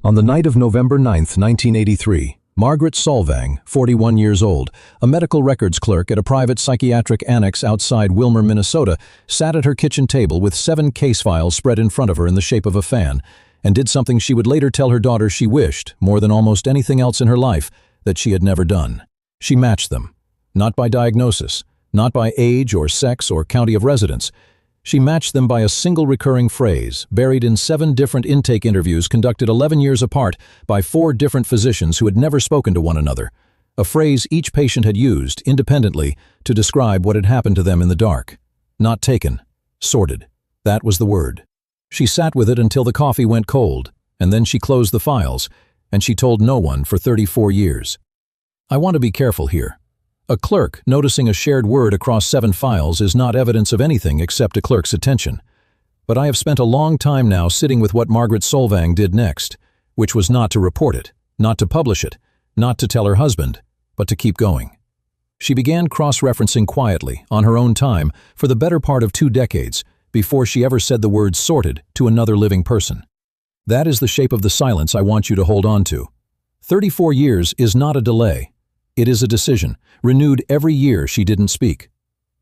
On the night of November 9, 1983, Margaret Solvang, 41 years old, a medical records clerk at a private psychiatric annex outside Wilmer, Minnesota, sat at her kitchen table with 7 case files spread in front of her in the shape of a fan, and did something she would later tell her daughter she wished, more than almost anything else in her life, that she had never done. She matched them. Not by diagnosis, not by age or sex or county of residence. She matched them by a single recurring phrase, buried in 7 different intake interviews conducted 11 years apart by 4 different physicians who had never spoken to one another. A phrase each patient had used, independently, to describe what had happened to them in the dark. Not taken. Sorted. That was the word. She sat with it until the coffee went cold, and then she closed the files, and she told no one for 34 years. I want to be careful here. A clerk noticing a shared word across 7 files is not evidence of anything except a clerk's attention. But I have spent a long time now sitting with what Margaret Solvang did next, which was not to report it, not to publish it, not to tell her husband, but to keep going. She began cross-referencing quietly, on her own time, for the better part of 2 decades, before she ever said the word sorted to another living person. That is the shape of the silence I want you to hold on to. 34 years is not a delay. It is a decision, renewed every year she didn't speak.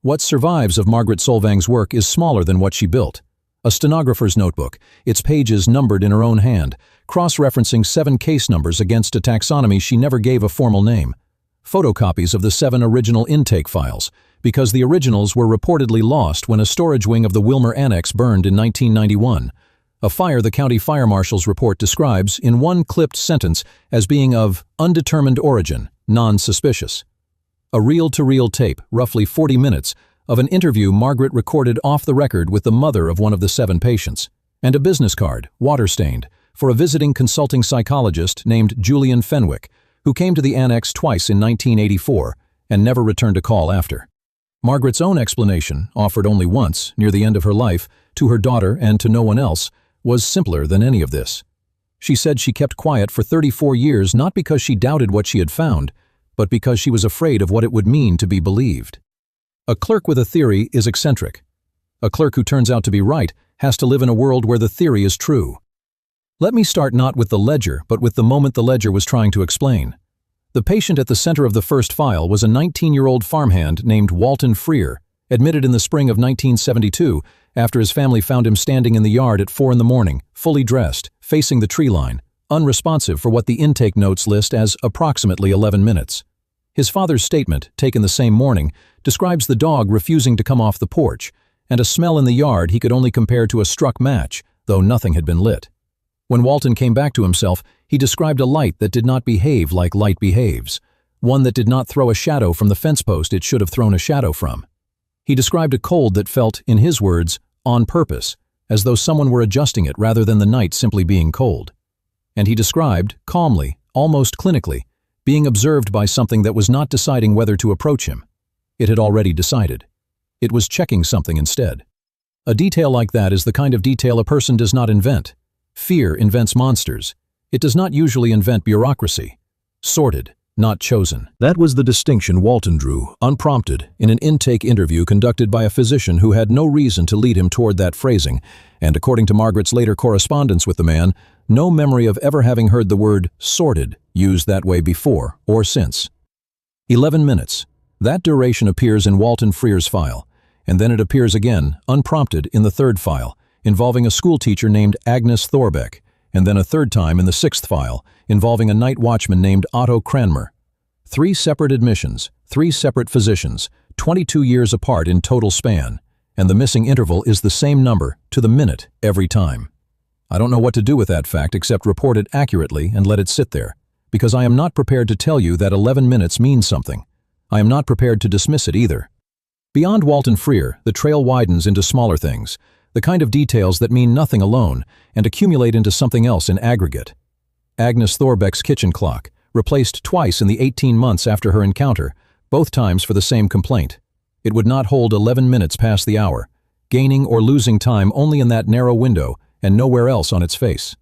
What survives of Margaret Solvang's work is smaller than what she built. A stenographer's notebook, its pages numbered in her own hand, cross-referencing 7 case numbers against a taxonomy she never gave a formal name. Photocopies of the 7 original intake files, because the originals were reportedly lost when a storage wing of the Wilmer Annex burned in 1991. A fire the county fire marshal's report describes in one clipped sentence as being of undetermined origin, non-suspicious. A reel-to-reel tape, roughly 40 minutes, of an interview Margaret recorded off the record with the mother of one of the 7 patients, and a business card, water-stained, for a visiting consulting psychologist named Julian Fenwick, who came to the annex twice in 1984 and never returned a call after. Margaret's own explanation, offered only once, near the end of her life, to her daughter and to no one else, was simpler than any of this. She said she kept quiet for 34 years not because she doubted what she had found, but because she was afraid of what it would mean to be believed. A clerk with a theory is eccentric. A clerk who turns out to be right has to live in a world where the theory is true. Let me start not with the ledger, but with the moment the ledger was trying to explain. The patient at the center of the first file was a 19-year-old farmhand named Walton Freer, admitted in the spring of 1972 after his family found him standing in the yard at 4 in the morning, fully dressed, facing the tree line, unresponsive for what the intake notes list as approximately 11 minutes. His father's statement, taken the same morning, describes the dog refusing to come off the porch, and a smell in the yard he could only compare to a struck match, though nothing had been lit. When Walton came back to himself, he described a light that did not behave like light behaves, one that did not throw a shadow from the fence post it should have thrown a shadow from. He described a cold that felt, in his words, on purpose, as though someone were adjusting it rather than the night simply being cold. And he described, calmly, almost clinically, being observed by something that was not deciding whether to approach him. It had already decided. It was checking something instead. A detail like that is the kind of detail a person does not invent. Fear invents monsters. It does not usually invent bureaucracy. Sorted, not chosen. That was the distinction Walton drew, unprompted, in an intake interview conducted by a physician who had no reason to lead him toward that phrasing, and according to Margaret's later correspondence with the man, no memory of ever having heard the word sorted used that way before or since. 11 minutes. That duration appears in Walton Freer's file, and then it appears again, unprompted, in the 3rd file, involving a schoolteacher named Agnes Thorbeck, and then a 3rd time in the 6th file, involving a night watchman named Otto Cranmer. 3 separate admissions, 3 separate physicians, 22 years apart in total span, and the missing interval is the same number, to the minute, every time. I don't know what to do with that fact except report it accurately and let it sit there, because I am not prepared to tell you that 11 minutes means something. I am not prepared to dismiss it either. Beyond Walton Freer, the trail widens into smaller things, the kind of details that mean nothing alone and accumulate into something else in aggregate. Agnes Thorbeck's kitchen clock, replaced twice in the 18 months after her encounter, both times for the same complaint. It would not hold 11 minutes past the hour, gaining or losing time only in that narrow window and nowhere else on its face.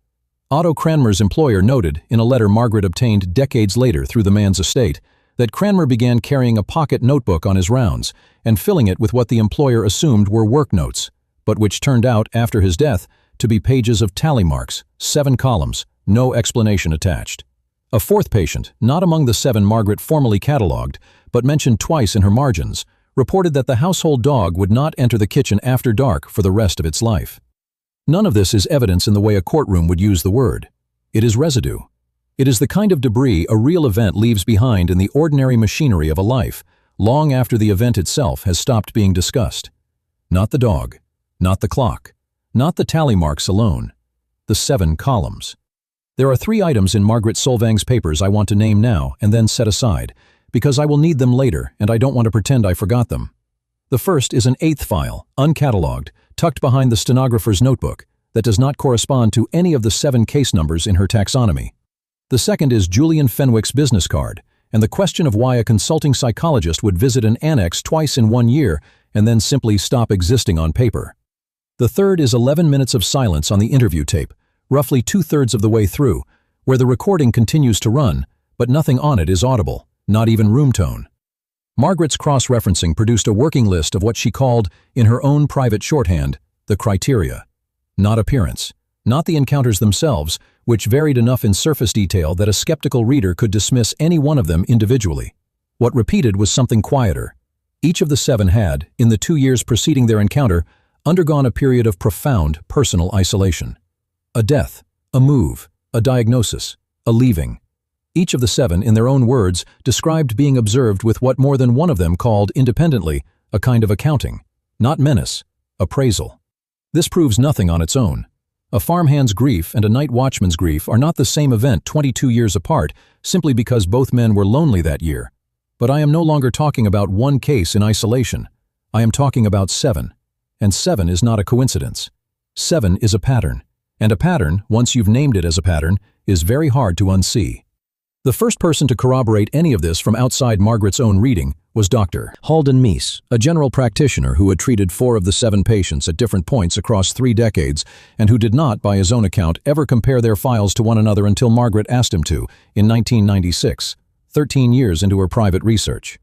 Otto Cranmer's employer noted, in a letter Margaret obtained decades later through the man's estate, that Cranmer began carrying a pocket notebook on his rounds and filling it with what the employer assumed were work notes, but which turned out, after his death, to be pages of tally marks, 7 columns, no explanation attached. A fourth patient, not among the 7 Margaret formally catalogued, but mentioned twice in her margins, reported that the household dog would not enter the kitchen after dark for the rest of its life. None of this is evidence in the way a courtroom would use the word. It is residue. It is the kind of debris a real event leaves behind in the ordinary machinery of a life, long after the event itself has stopped being discussed. Not the dog, not the clock, not the tally marks alone. The 7 columns. There are 3 items in Margaret Solvang's papers I want to name now and then set aside, because I will need them later and I don't want to pretend I forgot them. The first is an 8th file, uncatalogued, tucked behind the stenographer's notebook, that does not correspond to any of the 7 case numbers in her taxonomy. The second is Julian Fenwick's business card, and the question of why a consulting psychologist would visit an annex twice in 1 year and then simply stop existing on paper. The third is 11 minutes of silence on the interview tape, roughly 2/3 of the way through, where the recording continues to run, but nothing on it is audible, not even room tone. Margaret's cross-referencing produced a working list of what she called, in her own private shorthand, the criteria. Not appearance, not the encounters themselves, which varied enough in surface detail that a skeptical reader could dismiss any one of them individually. What repeated was something quieter. Each of the 7 had, in the 2 years preceding their encounter, undergone a period of profound personal isolation. A death, a move, a diagnosis, a leaving. Each of the 7, in their own words, described being observed with what more than one of them called, independently, a kind of accounting. Not menace, appraisal. This proves nothing on its own. A farmhand's grief and a night watchman's grief are not the same event 22 years apart, simply because both men were lonely that year. But I am no longer talking about one case in isolation. I am talking about 7. And 7 is not a coincidence. 7 is a pattern. And a pattern, once you've named it as a pattern, is very hard to unsee. The first person to corroborate any of this from outside Margaret's own reading was Dr. Halden Meese, a general practitioner who had treated 4 of the 7 patients at different points across 3 decades and who did not, by his own account, ever compare their files to one another until Margaret asked him to, in 1996, 13 years into her private research.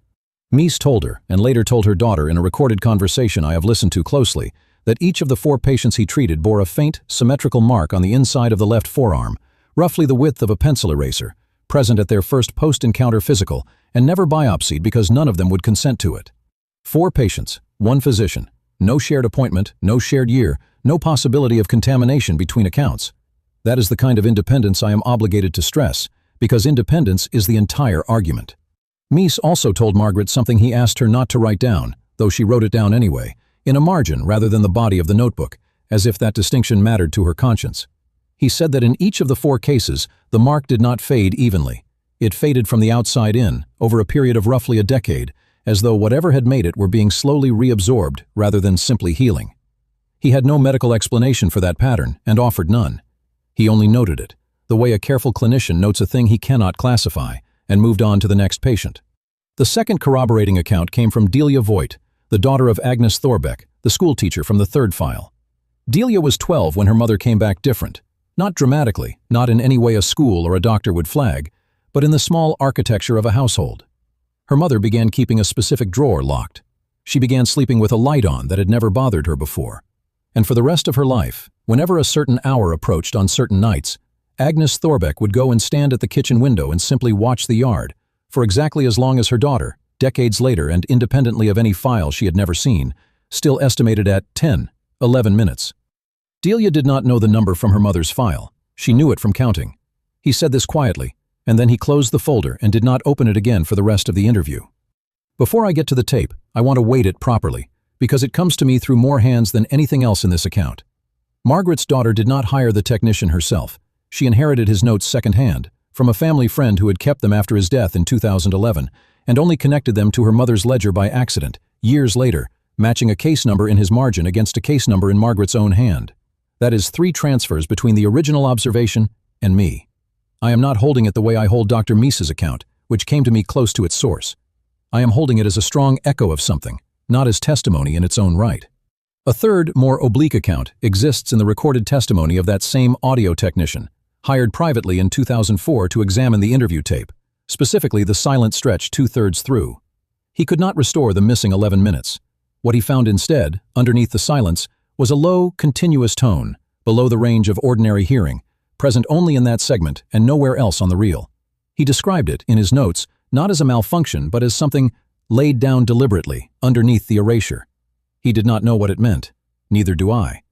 Meese told her, and later told her daughter in a recorded conversation I have listened to closely, that each of the 4 patients he treated bore a faint, symmetrical mark on the inside of the left forearm, roughly the width of a pencil eraser, present at their first post-encounter physical, and never biopsied because none of them would consent to it. 4 patients, 1 physician, no shared appointment, no shared year, no possibility of contamination between accounts. That is the kind of independence I am obligated to stress, because independence is the entire argument. Meese also told Margaret something he asked her not to write down, though she wrote it down anyway, in a margin rather than the body of the notebook, as if that distinction mattered to her conscience. He said that in each of the 4 cases, the mark did not fade evenly. It faded from the outside in, over a period of roughly a decade, as though whatever had made it were being slowly reabsorbed rather than simply healing. He had no medical explanation for that pattern and offered none. He only noted it, the way a careful clinician notes a thing he cannot classify, and moved on to the next patient. The second corroborating account came from Delia Voigt, the daughter of Agnes Thorbeck, the schoolteacher from the 3rd file. Delia was 12 when her mother came back different. Not dramatically, not in any way a school or a doctor would flag, but in the small architecture of a household. Her mother began keeping a specific drawer locked. She began sleeping with a light on that had never bothered her before. And for the rest of her life, whenever a certain hour approached on certain nights, Agnes Thorbeck would go and stand at the kitchen window and simply watch the yard, for exactly as long as her daughter, decades later and independently of any file she had never seen, still estimated at 11 minutes. Delia did not know the number from her mother's file. She knew it from counting. He said this quietly, and then he closed the folder and did not open it again for the rest of the interview. Before I get to the tape, I want to weight it properly, because it comes to me through more hands than anything else in this account. Margaret's daughter did not hire the technician herself. She inherited his notes secondhand, from a family friend who had kept them after his death in 2011, and only connected them to her mother's ledger by accident, years later, matching a case number in his margin against a case number in Margaret's own hand. That is 3 transfers between the original observation and me. I am not holding it the way I hold Dr. Meese's account, which came to me close to its source. I am holding it as a strong echo of something, not as testimony in its own right. A third, more oblique account exists in the recorded testimony of that same audio technician, hired privately in 2004 to examine the interview tape, specifically the silent stretch 2/3 through. He could not restore the missing 11 minutes. What he found instead, underneath the silence, was a low, continuous tone, below the range of ordinary hearing, present only in that segment and nowhere else on the reel. He described it, in his notes, not as a malfunction but as something laid down deliberately, underneath the erasure. He did not know what it meant. Neither do I.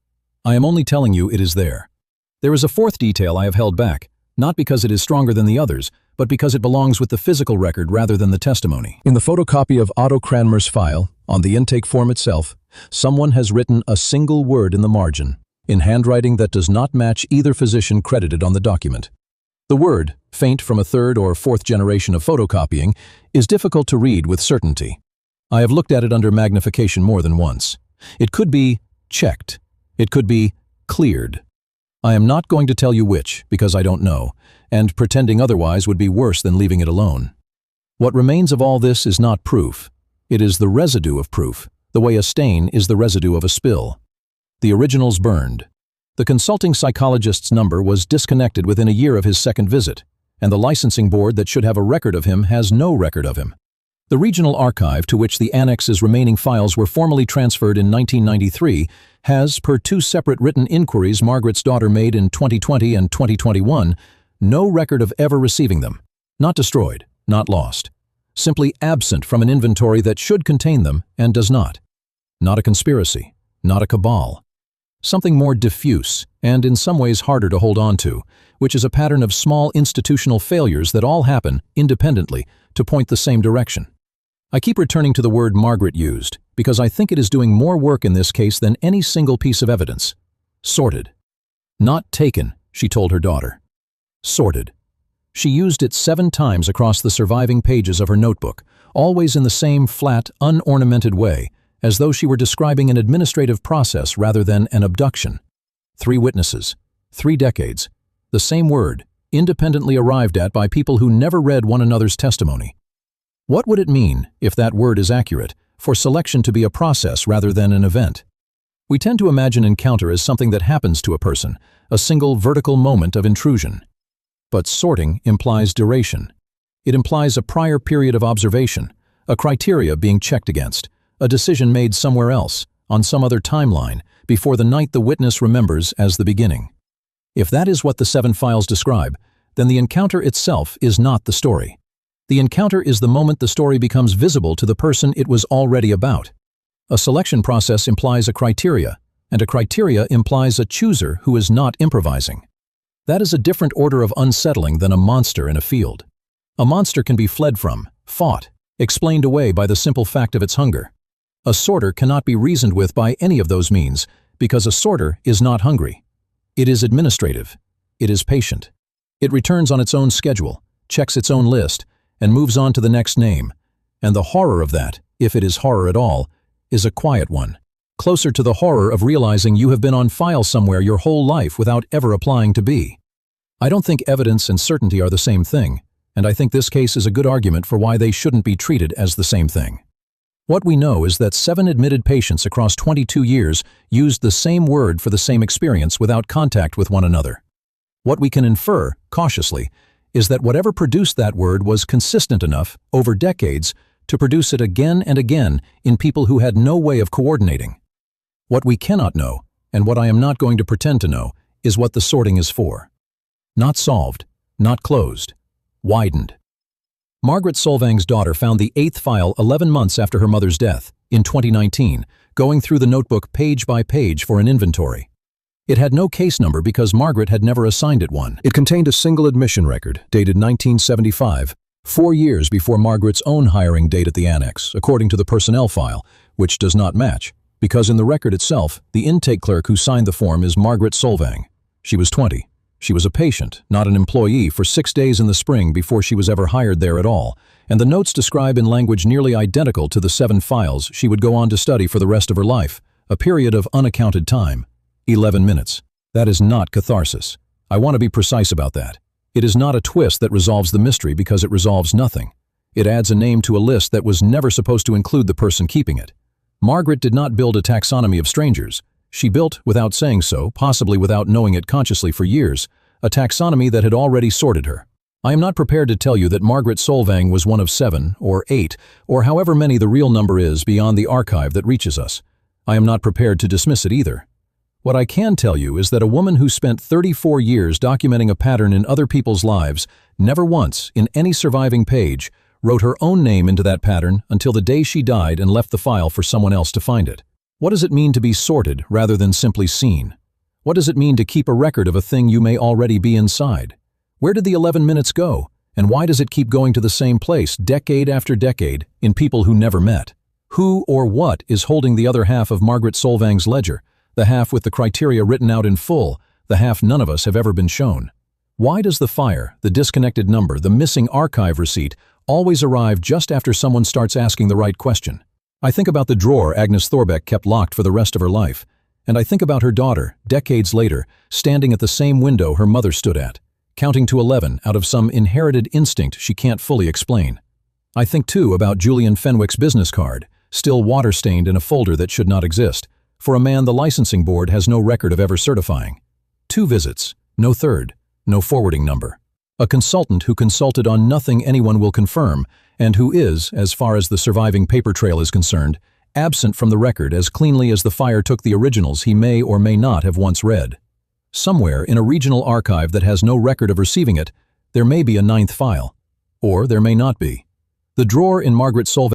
I am only telling you it is there. There is a fourth detail I have held back, not because it is stronger than the others, but because it belongs with the physical record rather than the testimony. In the photocopy of Otto Cranmer's file, on the intake form itself, someone has written a single word in the margin, in handwriting that does not match either physician credited on the document. The word, faint from a third or fourth generation of photocopying, is difficult to read with certainty. I have looked at it under magnification more than once. It could be checked. It could be cleared. I am not going to tell you which, because I don't know, and pretending otherwise would be worse than leaving it alone. What remains of all this is not proof. It is the residue of proof, the way a stain is the residue of a spill. The originals burned. The consulting psychologist's number was disconnected within a year of his second visit, and the licensing board that should have a record of him has no record of him. The regional archive to which the annex's remaining files were formally transferred in 1993 has, per two separate written inquiries Margaret's daughter made in 2020 and 2021, no record of ever receiving them. Not destroyed, not lost. Simply absent from an inventory that should contain them and does not. Not a conspiracy, not a cabal. Something more diffuse, and in some ways harder to hold on to, which is a pattern of small institutional failures that all happen, independently, to point the same direction. I keep returning to the word Margaret used, because I think it is doing more work in this case than any single piece of evidence. Sorted. Not taken, she told her daughter. Sorted. She used it 7 times across the surviving pages of her notebook, always in the same flat, unornamented way, as though she were describing an administrative process rather than an abduction. 3 witnesses, 3 decades, the same word, independently arrived at by people who never read one another's testimony. What would it mean, if that word is accurate, for selection to be a process rather than an event? We tend to imagine encounter as something that happens to a person, a single vertical moment of intrusion. But sorting implies duration. It implies a prior period of observation, a criteria being checked against, a decision made somewhere else, on some other timeline, before the night the witness remembers as the beginning. If that is what the 7 files describe, then the encounter itself is not the story. The encounter is the moment the story becomes visible to the person it was already about. A selection process implies a criteria, and a criteria implies a chooser who is not improvising. That is a different order of unsettling than a monster in a field. A monster can be fled from, fought, explained away by the simple fact of its hunger. A sorter cannot be reasoned with by any of those means, because a sorter is not hungry. It is administrative. It is patient. It returns on its own schedule, checks its own list, and moves on to the next name. And the horror of that, if it is horror at all, is a quiet one, closer to the horror of realizing you have been on file somewhere your whole life without ever applying to be. I don't think evidence and certainty are the same thing, and I think this case is a good argument for why they shouldn't be treated as the same thing. What we know is that 7 admitted patients across 22 years used the same word for the same experience without contact with one another. What we can infer, cautiously, is that whatever produced that word was consistent enough, over decades, to produce it again and again in people who had no way of coordinating. What we cannot know, and what I am not going to pretend to know, is what the sorting is for. Not solved, not closed, widened. Margaret Solvang's daughter found the 8th file 11 months after her mother's death, in 2019, going through the notebook page by page for an inventory. It had no case number because Margaret had never assigned it one. It contained a single admission record, dated 1975, 4 years before Margaret's own hiring date at the annex, according to the personnel file, which does not match, because in the record itself, the intake clerk who signed the form is Margaret Solvang. She was 20. She was a patient, not an employee, for 6 days in the spring before she was ever hired there at all, and the notes describe in language nearly identical to the 7 files she would go on to study for the rest of her life, a period of unaccounted time. 11 minutes. That is not catharsis. I want to be precise about that. It is not a twist that resolves the mystery because it resolves nothing. It adds a name to a list that was never supposed to include the person keeping it. Margaret did not build a taxonomy of strangers. She built, without saying so, possibly without knowing it consciously for years, a taxonomy that had already sorted her. I am not prepared to tell you that Margaret Solvang was one of 7 or 8, or however many the real number is beyond the archive that reaches us. I am not prepared to dismiss it either. What I can tell you is that a woman who spent 34 years documenting a pattern in other people's lives never once, in any surviving page, wrote her own name into that pattern until the day she died and left the file for someone else to find it. What does it mean to be sorted rather than simply seen? What does it mean to keep a record of a thing you may already be inside? Where did the 11 minutes go? And why does it keep going to the same place, decade after decade, in people who never met? Who or what is holding the other half of Margaret Solvang's ledger, the half with the criteria written out in full, the half none of us have ever been shown? Why does the fire, the disconnected number, the missing archive receipt always arrive just after someone starts asking the right question? I think about the drawer Agnes Thorbeck kept locked for the rest of her life, and I think about her daughter, decades later, standing at the same window her mother stood at, counting to 11 out of some inherited instinct she can't fully explain. I think too about Julian Fenwick's business card, still water-stained in a folder that should not exist, for a man the licensing board has no record of ever certifying. 2 visits, no third, no forwarding number. A consultant who consulted on nothing anyone will confirm, and who is, as far as the surviving paper trail is concerned, absent from the record as cleanly as the fire took the originals he may or may not have once read. Somewhere in a regional archive that has no record of receiving it, there may be a 9th file. Or there may not be. The drawer in Margaret Solvang's